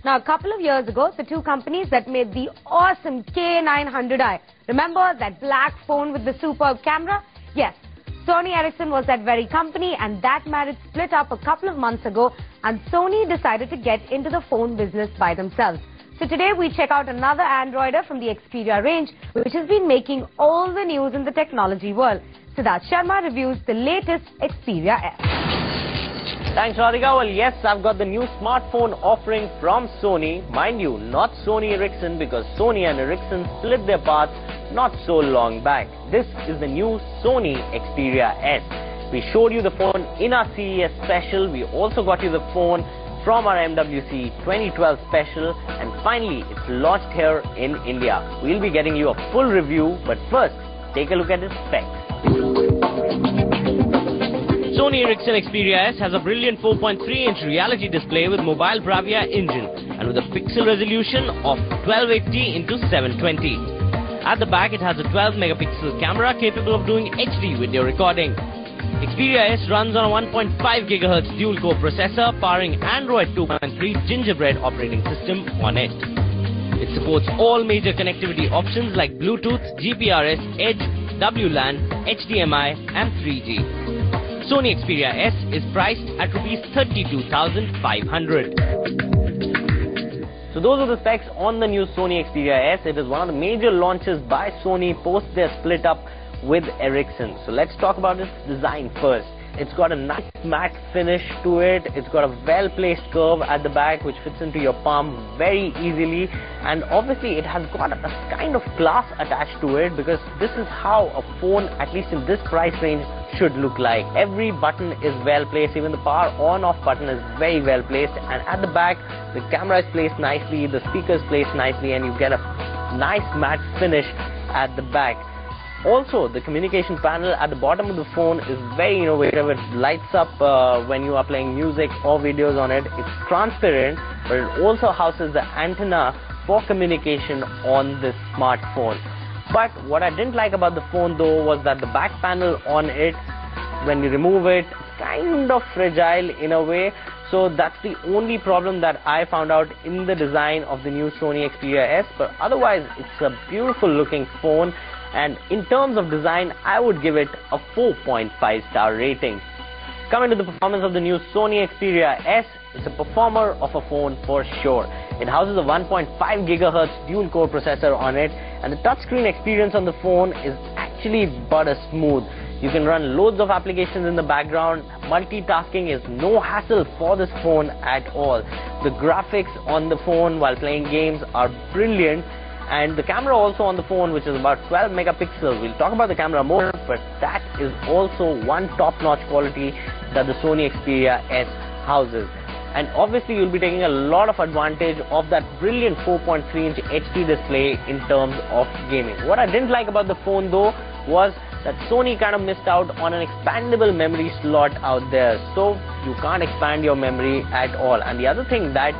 Now, a couple of years ago, the two companies that made the awesome K900i, remember that black phone with the superb camera? Yes, Sony Ericsson was that very company, and that marriage split up a couple of months ago, and Sony decided to get into the phone business by themselves. So today we check out another Androider from the Xperia range, which has been making all the news in the technology world. Siddharth Sharma reviews the latest Xperia S. Thanks, Radhika. Well, yes, I've got the new smartphone offering from Sony. Mind you, not Sony Ericsson, because Sony and Ericsson split their paths not so long back. This is the new Sony Xperia S. We showed you the phone in our CES special. We also got you the phone from our MWC 2012 special. And finally, it's launched here in India. We'll be getting you a full review, but first, take a look at its specs. Sony Ericsson Xperia S has a brilliant 4.3-inch reality display with mobile Bravia engine and with a pixel resolution of 1280 into 720. At the back, it has a 12-megapixel camera capable of doing HD video recording. Xperia S runs on a 1.5 GHz dual-core processor powering Android 2.3 Gingerbread operating system on it. It supports all major connectivity options like Bluetooth, GPRS, Edge, WLAN, HDMI and 3G. Sony Xperia S is priced at Rs 32,500. So those are the specs on the new Sony Xperia S. It is one of the major launches by Sony post their split up with Ericsson. So let's talk about its design first. It's got a nice matte finish to it. It's got a well-placed curve at the back which fits into your palm very easily. And obviously it has got a kind of class attached to it, because this is how a phone, at least in this price range, should look like. Every button is well placed. Even the power on-off button is very well placed. And at the back, the camera is placed nicely, the speaker is placed nicely, and you get a nice matte finish at the back. Also, the communication panel at the bottom of the phone is very innovative. It lights up when you are playing music or videos on it. It's transparent, but it also houses the antenna for communication on this smartphone. But what I didn't like about the phone though was that the back panel on it, when you remove it, it's kind of fragile in a way. So that's the only problem that I found out in the design of the new Sony Xperia S. But otherwise, it's a beautiful looking phone. And in terms of design, I would give it a 4.5-star rating. Coming to the performance of the new Sony Xperia S, it's a performer of a phone for sure. It houses a 1.5 GHz dual-core processor on it, and the touchscreen experience on the phone is actually butter smooth. You can run loads of applications in the background. Multitasking is no hassle for this phone at all. The graphics on the phone while playing games are brilliant. And the camera also on the phone, which is about 12 megapixels. We'll talk about the camera more, but that is also one top-notch quality that the Sony Xperia S houses. And obviously, you'll be taking a lot of advantage of that brilliant 4.3-inch HD display in terms of gaming. What I didn't like about the phone, though, was that Sony kind of missed out on an expandable memory slot out there. So you can't expand your memory at all. And the other thing that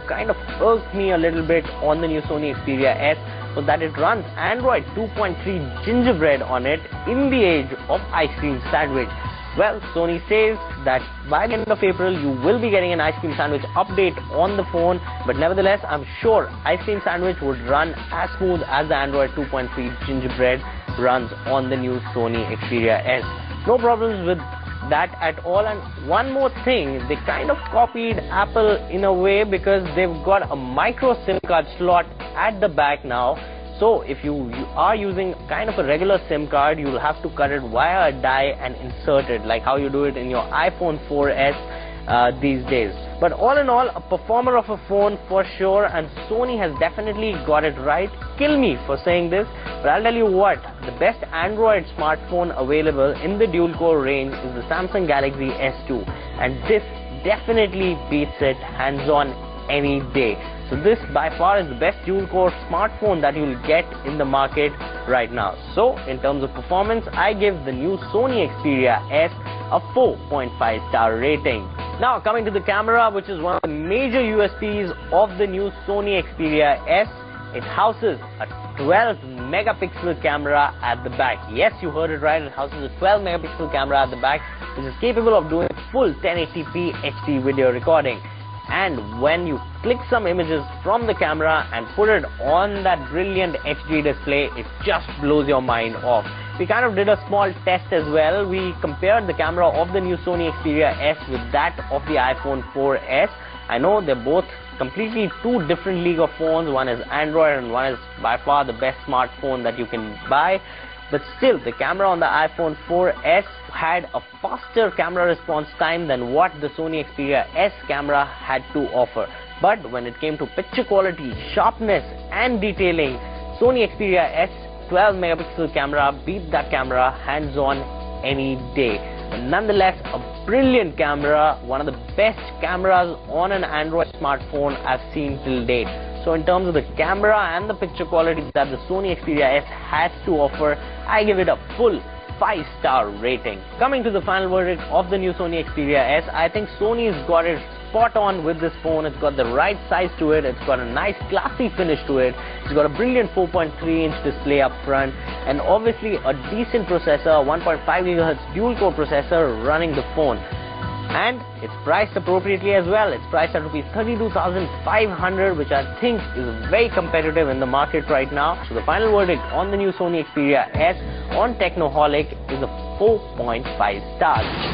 kind of irked me a little bit on the new Sony Xperia S was that it runs Android 2.3 Gingerbread on it in the age of ice cream sandwich. Well, Sony says that by the end of April, you will be getting an ice cream sandwich update on the phone. But nevertheless, I'm sure ice cream sandwich would run as smooth as the Android 2.3 Gingerbread runs on the new Sony Xperia S. No problems with that at all. And one more thing, they kind of copied Apple in a way, because they've got a micro SIM card slot at the back now. So if you are using kind of a regular SIM card, you'll have to cut it via a die and insert it, like how you do it in your iPhone 4S these days. But all in all, a performer of a phone for sure, and Sony has definitely got it right. Kill me for saying this, but I'll tell you what, the best Android smartphone available in the dual-core range is the Samsung Galaxy S2, and this definitely beats it hands-on any day. So this by far is the best dual-core smartphone that you'll get in the market right now. So in terms of performance, I give the new Sony Xperia S a 4.5-star rating. Now coming to the camera, which is one of the major USPs of the new Sony Xperia S, it houses a 12 megapixel camera at the back. Yes, you heard it right, it houses a 12 megapixel camera at the back, which is capable of doing full 1080p HD video recording. And when you click some images from the camera and put it on that brilliant HD display, it just blows your mind off. We kind of did a small test as well. We compared the camera of the new Sony Xperia S with that of the iPhone 4S. I know they're both completely two different league of phones. One is Android and one is by far the best smartphone that you can buy. But still, the camera on the iPhone 4S had a faster camera response time than what the Sony Xperia S camera had to offer. But when it came to picture quality, sharpness and detailing, Sony Xperia S 12 megapixel camera beat that camera hands on any day. But nonetheless, a brilliant camera, one of the best cameras on an Android smartphone I've seen till date. So in terms of the camera and the picture quality that the Sony Xperia S has to offer, I give it a full 5-star rating. Coming to the final verdict of the new Sony Xperia S, I think Sony's got it spot on with this phone. It's got the right size to it, it's got a nice classy finish to it, it's got a brilliant 4.3-inch display up front, and obviously a decent processor, 1.5 GHz dual-core processor running the phone. And it's priced appropriately as well. It's priced at Rs 32,500, which I think is very competitive in the market right now. So the final verdict on the new Sony Xperia S on Technoholik is a 4.5 stars.